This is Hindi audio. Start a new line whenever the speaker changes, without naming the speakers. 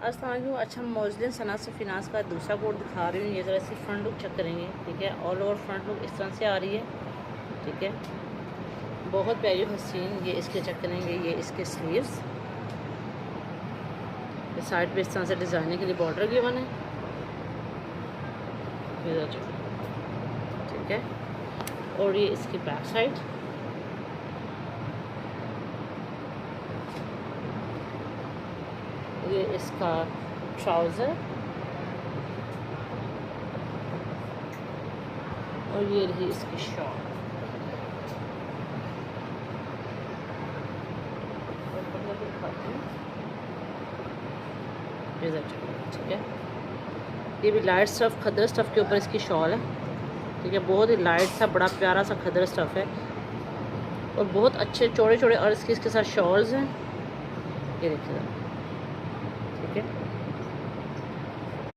अस्सलाम वालेकुम। अच्छा, मौजलिन सना से फिनांस का दूसरा कोड दिखा रही हूँ। ये ज़रा इसकी फ्रंट लुक चेक करेंगे, ठीक है। ऑल ओवर फ्रंट लुक इस तरह से आ रही है, ठीक है। बहुत प्यारी हसीन। ये इसके चेक करेंगे, ये इसके स्लीव्स, ये साइड पे इस तरह से डिज़ाइनिंग के लिए बॉर्डर गिवन है, ठीक है। और ये इसकी बैक साइड, ये इसका ट्राउज़र और ये रही इसकी शॉल। ठीक है। ये भी लाइट स्टफ़ खदर स्टफ़ के ऊपर इसकी शॉल है, ठीक है। बहुत ही लाइट सा बड़ा प्यारा सा खदर स्टफ़ है और बहुत अच्छे चौड़े चौड़े और इसके साथ शॉल्स हैं, ये देखिए, ठीक है।